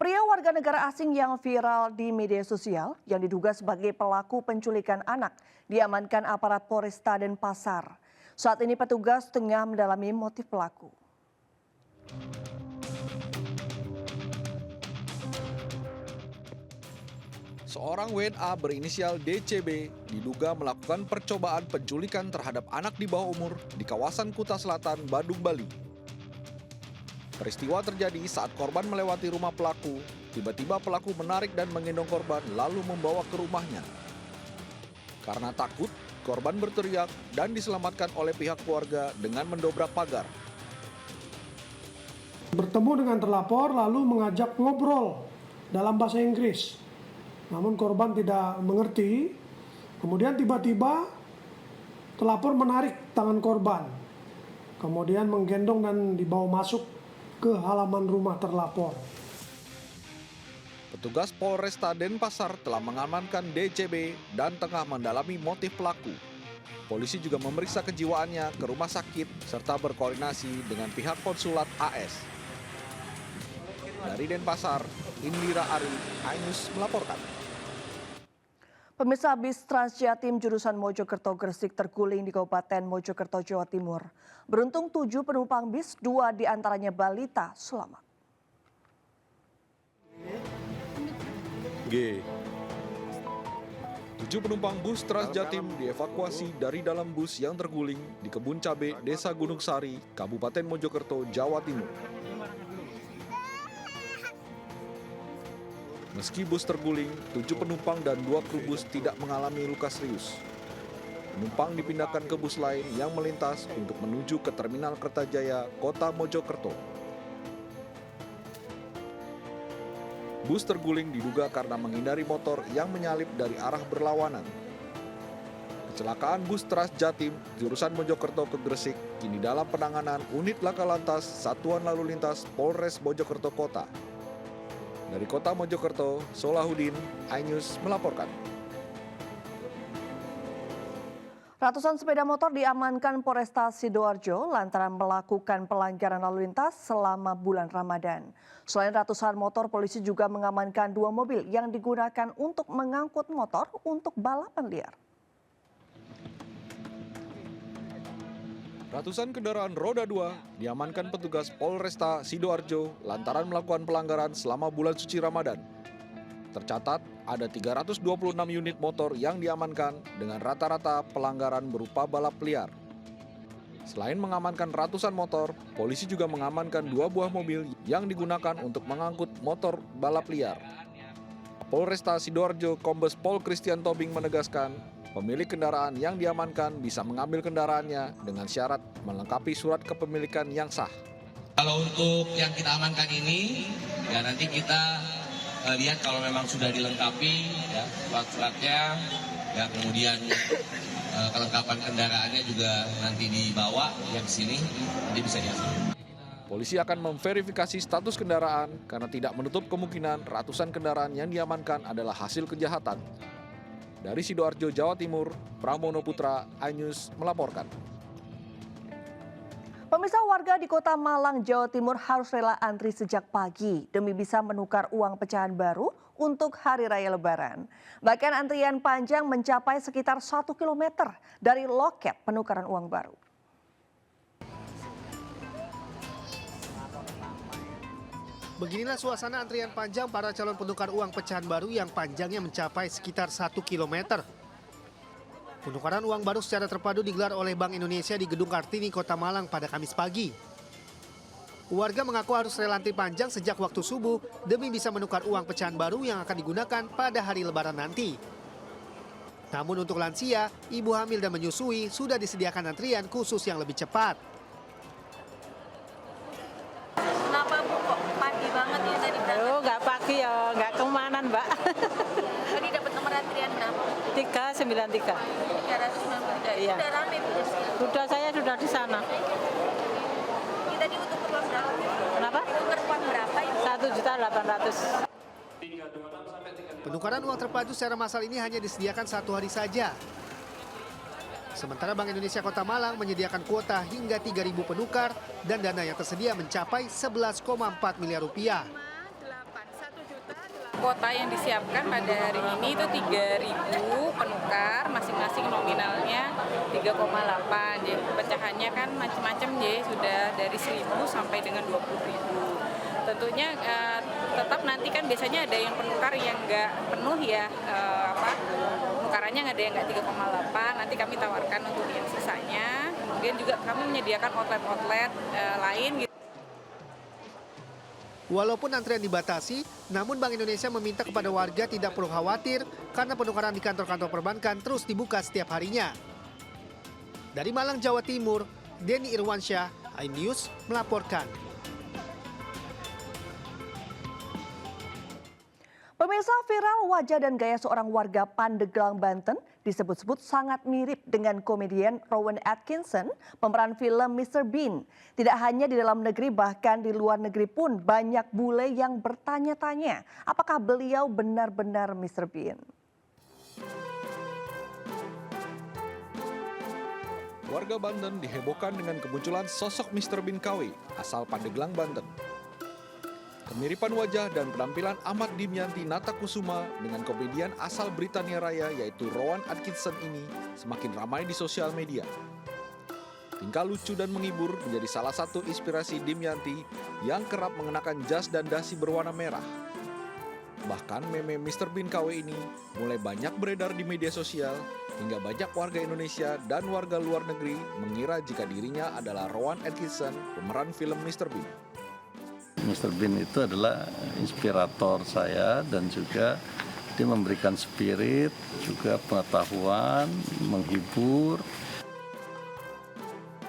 Pria warga negara asing yang viral di media sosial yang diduga sebagai pelaku penculikan anak diamankan aparat Polresta Denpasar. Saat ini petugas tengah mendalami motif pelaku. Seorang WNA berinisial DCB diduga melakukan percobaan penculikan terhadap anak di bawah umur di kawasan Kuta Selatan, Badung, Bali. Peristiwa terjadi saat korban melewati rumah pelaku. Tiba-tiba pelaku menarik dan menggendong korban lalu membawa ke rumahnya. Karena takut, korban berteriak dan diselamatkan oleh pihak keluarga dengan mendobrak pagar. Bertemu dengan terlapor lalu mengajak ngobrol dalam bahasa Inggris. Namun korban tidak mengerti. Kemudian tiba-tiba terlapor menarik tangan korban. Kemudian menggendong dan dibawa masuk ke halaman rumah terlapor. Petugas Polresta Denpasar telah mengamankan DCB dan tengah mendalami motif pelaku. Polisi juga memeriksa kejiwaannya ke rumah sakit serta berkoordinasi dengan pihak konsulat AS. Dari Denpasar, Indira Ari, iNews melaporkan. Pemirsa, bis Transjatim jurusan Mojokerto Gresik terguling di Kabupaten Mojokerto, Jawa Timur. Beruntung 7 penumpang bis, 2 diantaranya balita, selamat. G. 7 penumpang bus Transjatim dievakuasi dari dalam bus yang terguling di Kebun Cabe, Desa Gunung Sari, Kabupaten Mojokerto, Jawa Timur. Meski bus terguling, 7 penumpang dan 2 kru bus tidak mengalami luka serius. Penumpang dipindahkan ke bus lain yang melintas untuk menuju ke Terminal Kertajaya, Kota Mojokerto. Bus terguling diduga karena menghindari motor yang menyalip dari arah berlawanan. Kecelakaan bus Transjatim jurusan Mojokerto ke Gresik kini dalam penanganan Unit Laka Lantas Satuan Lalu Lintas Polres Mojokerto Kota. Dari Kota Mojokerto, Solahuddin, iNews melaporkan. Ratusan sepeda motor diamankan Polresta Sidoarjo lantaran melakukan pelanggaran lalu lintas selama bulan Ramadan. Selain ratusan motor, polisi juga mengamankan 2 mobil yang digunakan untuk mengangkut motor untuk balapan liar. Ratusan kendaraan roda 2 diamankan petugas Polresta Sidoarjo lantaran melakukan pelanggaran selama bulan suci Ramadan. Tercatat ada 326 unit motor yang diamankan dengan rata-rata pelanggaran berupa balap liar. Selain mengamankan ratusan motor, polisi juga mengamankan 2 buah mobil yang digunakan untuk mengangkut motor balap liar. Polresta Sidoarjo Kombes Pol Christian Tobing menegaskan, pemilik kendaraan yang diamankan bisa mengambil kendaraannya dengan syarat melengkapi surat kepemilikan yang sah. Kalau untuk yang kita amankan ini, ya nanti kita lihat kalau memang sudah dilengkapi, ya surat-suratnya, ya kemudian kelengkapan kendaraannya juga nanti dibawa yang sini, nanti bisa diambil. Polisi akan memverifikasi status kendaraan karena tidak menutup kemungkinan ratusan kendaraan yang diamankan adalah hasil kejahatan. Dari Sidoarjo, Jawa Timur, Pramono Putra, iNews melaporkan. Pemirsa, warga di Kota Malang, Jawa Timur harus rela antri sejak pagi demi bisa menukar uang pecahan baru untuk Hari Raya Lebaran. Bahkan antrian panjang mencapai sekitar 1 km dari loket penukaran uang baru. Beginilah suasana antrian panjang para calon penukar uang pecahan baru yang panjangnya mencapai sekitar 1 km. Penukaran uang baru secara terpadu digelar oleh Bank Indonesia di Gedung Kartini, Kota Malang pada Kamis pagi. Warga mengaku harus rela antri panjang sejak waktu subuh demi bisa menukar uang pecahan baru yang akan digunakan pada hari Lebaran nanti. Namun untuk lansia, ibu hamil dan menyusui sudah disediakan antrian khusus yang lebih cepat. Kenapa Bu kok pagi banget ya tadi berangkat? Oh, nggak pagi ya, nggak kemanan Mbak. Tadi dapat nomor antrian berapa? 393. 393. Iya. Sudah rame Bu. Saya sudah di sana. Ini tadi untuk uang berapa? Kenapa? Tukar uang berapa ya? 1.800.000. Penukaran uang terpadu secara massal ini hanya disediakan 1 hari saja. Sementara Bank Indonesia Kota Malang menyediakan kuota hingga 3.000 penukar dan dana yang tersedia mencapai 11,4 miliar rupiah. kuota yang disiapkan pada hari ini itu 3.000 penukar, masing-masing nominalnya 3,8. Jadi pecahannya kan macam-macam ya, sudah dari 1.000 sampai dengan 20.000. Tentunya tetap nanti kan biasanya ada yang penukar yang nggak penuh ya, penukarannya ada yang nggak 3,8, nanti kami tawarkan untuk yang sisanya. Kemudian juga kami menyediakan outlet-outlet lain gitu. Walaupun antrian dibatasi, namun Bank Indonesia meminta kepada warga tidak perlu khawatir karena penukaran di kantor-kantor perbankan terus dibuka setiap harinya. Dari Malang, Jawa Timur, Denny Irwansyah, iNews melaporkan. Pemirsa, viral wajah dan gaya seorang warga Pandeglang, Banten disebut-sebut sangat mirip dengan komedian Rowan Atkinson, pemeran film Mr. Bean. Tidak hanya di dalam negeri, bahkan di luar negeri pun banyak bule yang bertanya-tanya, apakah beliau benar-benar Mr. Bean? Warga Banten dihebohkan dengan kemunculan sosok Mr. Bean KW asal Pandeglang, Banten. Kemiripan wajah dan penampilan Ahmad Dimyanti Natakusuma dengan komedian asal Britania Raya yaitu Rowan Atkinson ini semakin ramai di sosial media. Tingkah lucu dan menghibur menjadi salah satu inspirasi Dimyanti yang kerap mengenakan jas dan dasi berwarna merah. Bahkan meme Mr. Bean KW ini mulai banyak beredar di media sosial hingga banyak warga Indonesia dan warga luar negeri mengira jika dirinya adalah Rowan Atkinson, pemeran film Mr. Bean. Mr. Bean itu adalah inspirator saya dan juga dia memberikan spirit, juga pengetahuan, menghibur.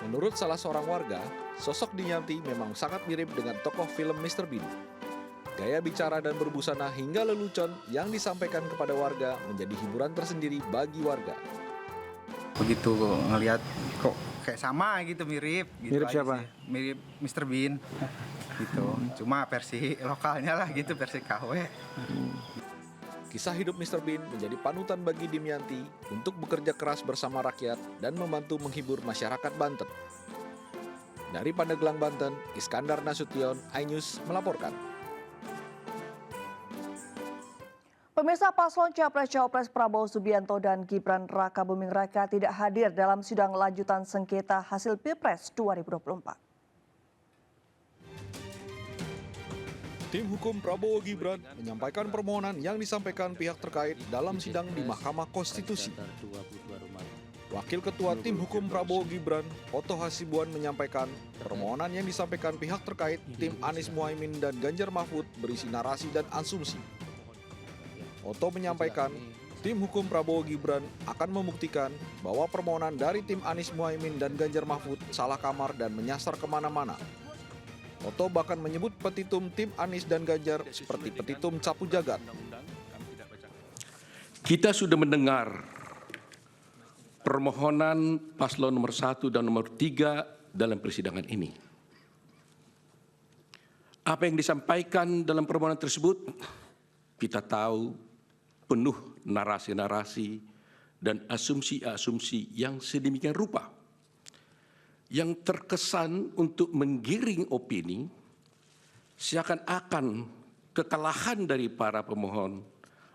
Menurut salah seorang warga, sosok Dimyanti memang sangat mirip dengan tokoh film Mr. Bean. Gaya bicara dan berbusana hingga lelucon yang disampaikan kepada warga menjadi hiburan tersendiri bagi warga. Begitu ngelihat kok kayak sama gitu, mirip. Gitu mirip siapa? sih. Mirip Mr. Bean. Gitu. Cuma versi lokalnya lah gitu, versi KW. Kisah hidup Mr. Bean menjadi panutan bagi Dimyanti untuk bekerja keras bersama rakyat dan membantu menghibur masyarakat Banten. Dari Pandeglang, Banten, Iskandar Nasution, iNews melaporkan. Pemirsa, paslon Capres-Cawapres Prabowo Subianto dan Gibran Rakabuming Raka tidak hadir dalam sidang lanjutan sengketa hasil Pilpres 2024. Tim hukum Prabowo Gibran menyampaikan permohonan yang disampaikan pihak terkait dalam sidang di Mahkamah Konstitusi. Wakil Ketua Tim Hukum Prabowo Gibran, Otto Hasibuan menyampaikan permohonan yang disampaikan pihak terkait tim Anies Muhaimin dan Ganjar Mahfud berisi narasi dan asumsi. Otto menyampaikan tim hukum Prabowo Gibran akan membuktikan bahwa permohonan dari tim Anies Muhaimin dan Ganjar Mahfud salah kamar dan menyasar kemana-mana. Otto bahkan menyebut petitum tim Anies dan Ganjar seperti petitum sapu jagat. Kita sudah mendengar permohonan paslon nomor 1 dan nomor 3 dalam persidangan ini. Apa yang disampaikan dalam permohonan tersebut, kita tahu penuh narasi-narasi dan asumsi-asumsi yang sedemikian rupa, yang terkesan untuk menggiring opini seakan-akan kekalahan dari para pemohon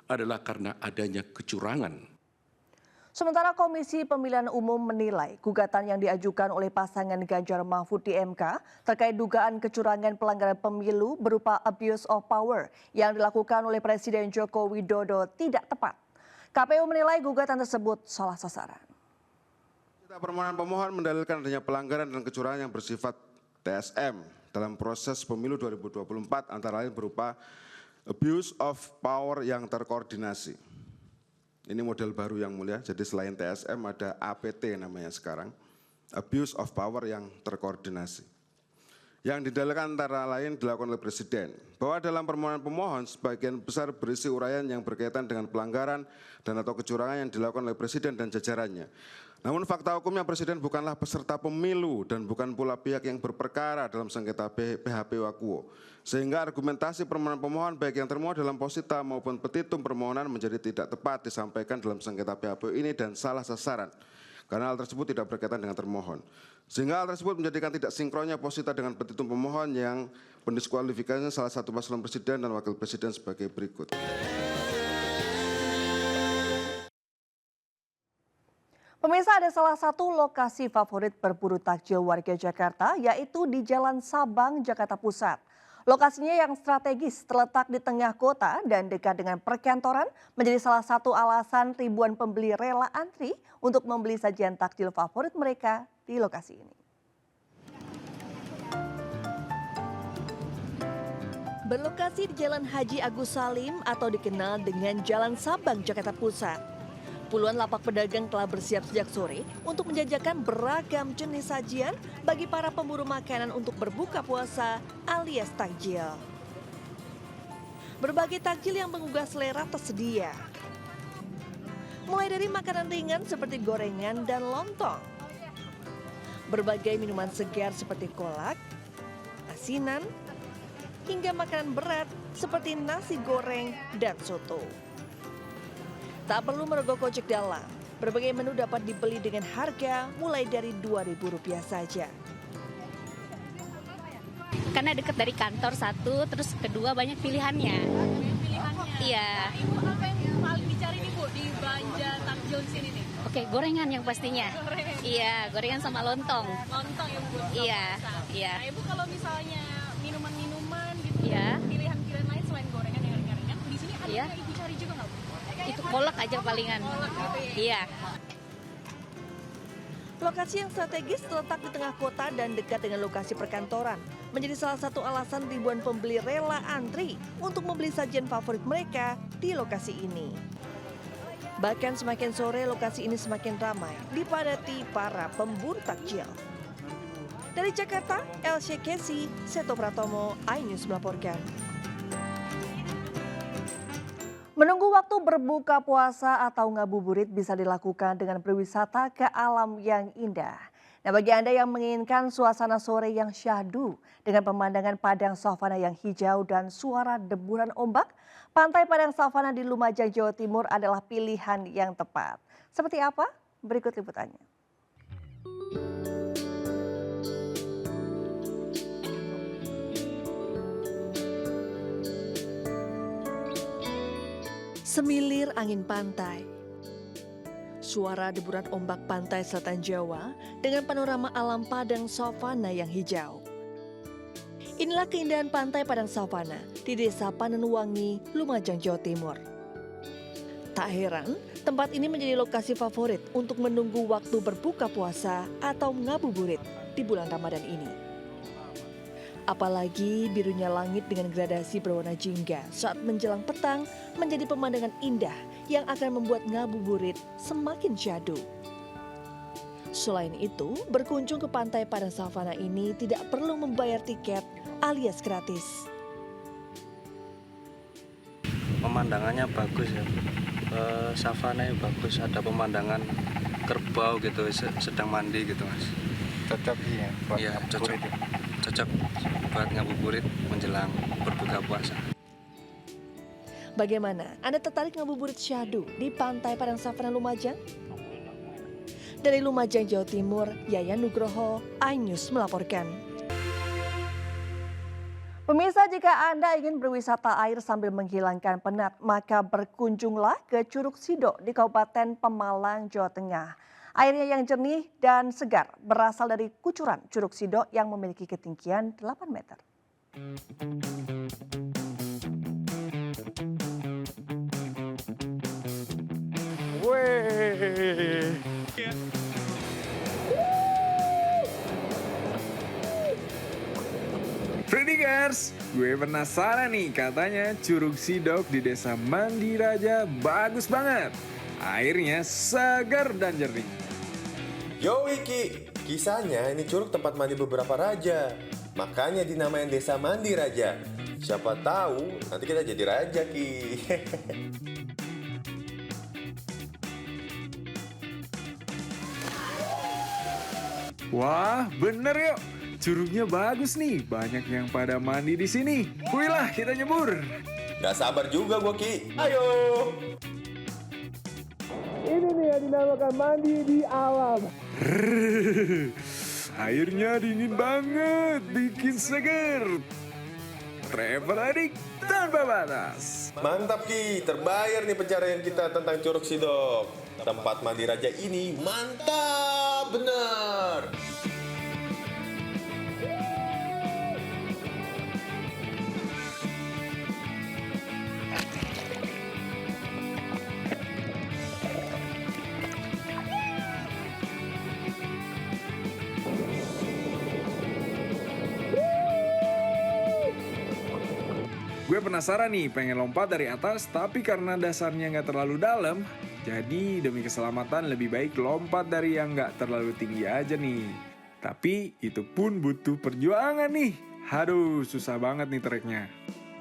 adalah karena adanya kecurangan. Sementara Komisi Pemilihan Umum menilai gugatan yang diajukan oleh pasangan Ganjar Mahfud di MK terkait dugaan kecurangan pelanggaran pemilu berupa abuse of power yang dilakukan oleh Presiden Joko Widodo tidak tepat. KPU menilai gugatan tersebut salah sasaran. Permohonan pemohon mendalilkan adanya pelanggaran dan kecurangan yang bersifat TSM dalam proses pemilu 2024 antara lain berupa abuse of power yang terkoordinasi. Ini model baru yang mulia, jadi selain TSM ada APT namanya sekarang, abuse of power yang terkoordinasi. Yang didalilkan antara lain dilakukan oleh Presiden, bahwa dalam permohonan pemohon sebagian besar berisi uraian yang berkaitan dengan pelanggaran dan atau kecurangan yang dilakukan oleh Presiden dan jajarannya. Namun fakta hukumnya Presiden bukanlah peserta pemilu dan bukan pula pihak yang berperkara dalam sengketa PHP Wakuo. Sehingga argumentasi permohonan pemohon baik yang termuat dalam posita maupun petitum permohonan menjadi tidak tepat disampaikan dalam sengketa PHP ini dan salah sasaran. Karena hal tersebut tidak berkaitan dengan termohon. Sehingga hal tersebut menjadikan tidak sinkronnya posita dengan petitum pemohon yang Pendiskualifikasinya salah satu paslon presiden dan wakil presiden sebagai berikut. Pemirsa, ada salah satu lokasi favorit berburu takjil warga Jakarta, yaitu di Jalan Sabang, Jakarta Pusat. Lokasinya yang strategis terletak di tengah kota dan dekat dengan perkantoran menjadi salah satu alasan ribuan pembeli rela antri untuk membeli sajian takjil favorit mereka di lokasi ini. Berlokasi di Jalan Haji Agus Salim atau dikenal dengan Jalan Sabang, Jakarta Pusat. Puluhan lapak pedagang telah bersiap sejak sore untuk menjajakan beragam jenis sajian bagi para pemburu makanan untuk berbuka puasa alias takjil. Berbagai takjil yang menggugah selera tersedia. Mulai dari makanan ringan seperti gorengan dan lontong. Berbagai minuman segar seperti kolak, asinan, hingga makanan berat seperti nasi goreng dan soto. Tak perlu merogoh kocek dalam, berbagai menu dapat dibeli dengan harga mulai dari Rp2.000 saja. Karena dekat dari kantor satu, terus kedua banyak pilihannya. Iya. Ibu apa yang paling dicari nih Bu di belanja takjil sini nih? Oke, gorengan yang pastinya. Iya, gorengan sama lontong. Lontong yang buat Iya, iya. Nah Ibu kalau misalnya minuman-minuman gitu, Iya. pilihan-pilihan lain selain gorengan yang ringan-ringan, di sini ada Iya. yang Ibu cari juga nggak Bu? Itu kolak aja palingan. Kolak gitu ya? Iya. Lokasi yang strategis terletak di tengah kota dan dekat dengan lokasi perkantoran menjadi salah satu alasan ribuan pembeli rela antri untuk membeli sajian favorit mereka di lokasi ini. Bahkan semakin sore lokasi ini semakin ramai dipadati para pemburu takjil. Dari Jakarta, Elsie Kesi, Seto Pratomo, iNews melaporkan. Menunggu waktu berbuka puasa atau ngabuburit bisa dilakukan dengan berwisata ke alam yang indah. Nah, bagi Anda yang menginginkan suasana sore yang syahdu dengan pemandangan padang savana yang hijau dan suara deburan ombak, Pantai Padang Savana di Lumajang, Jawa Timur adalah pilihan yang tepat. Seperti apa? Berikut liputannya. Semilir angin pantai, suara deburan ombak pantai selatan Jawa dengan panorama alam padang savana yang hijau. Inilah keindahan pantai Padang Savana di Desa Panenwangi, Lumajang, Jawa Timur. Tak heran, tempat ini menjadi lokasi favorit untuk menunggu waktu berbuka puasa atau ngabuburit di bulan Ramadan ini. Apalagi birunya langit dengan gradasi berwarna jingga saat menjelang petang menjadi pemandangan indah yang akan membuat ngabuburit semakin syahdu. Selain itu, berkunjung ke Pantai Padang Savana ini tidak perlu membayar tiket alias gratis. Pemandangannya bagus ya, savananya bagus, ada pemandangan kerbau gitu sedang mandi gitu Mas. Cocok ya buat cocok. Cocok buat ngabuburit menjelang berbuka puasa. Bagaimana? Anda tertarik ngabuburit syahdu di Pantai Padang Savana Lumajang? Dari Lumajang, Jawa Timur, Yayan Nugroho, iNews melaporkan. Pemirsa, jika Anda ingin berwisata air sambil menghilangkan penat, maka berkunjunglah ke Curug Sido di Kabupaten Pemalang, Jawa Tengah. Airnya yang jernih dan segar berasal dari kucuran Curug Sido yang memiliki ketinggian 8 meter. Weh. Predikers, gue penasaran nih, katanya Curug Sidok di Desa Mandiraja bagus banget. Airnya segar dan jernih. Yo Wiki, kisahnya ini curug tempat mandi beberapa raja. Makanya dinamain Desa Mandiraja. Siapa tahu nanti kita jadi raja, Ki. Wah, bener yuk. Curugnya bagus nih, banyak yang pada mandi di sini. Wih lah, kita nyebur. Gak sabar juga gua, Ki. Ayo. Ini nih yang dinamakan mandi di alam. Airnya dingin banget, bikin seger. travel addict tanpa batas. Mantap Ki, terbayar nih pencarian kita tentang Curug Sidok. Tempat mandi raja ini mantap bener. Gue penasaran nih, pengen lompat dari atas, tapi karena dasarnya nggak terlalu dalam, jadi demi keselamatan lebih baik lompat dari yang nggak terlalu tinggi aja nih. Tapi itu pun butuh perjuangan nih. Aduh, susah banget nih treknya.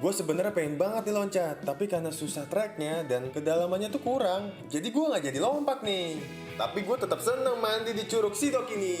Gue sebenarnya pengen banget nih loncat, tapi karena susah treknya dan kedalamannya tuh kurang, jadi gue nggak jadi lompat nih. Tapi gue tetap seneng mandi di Curug Sidok ini.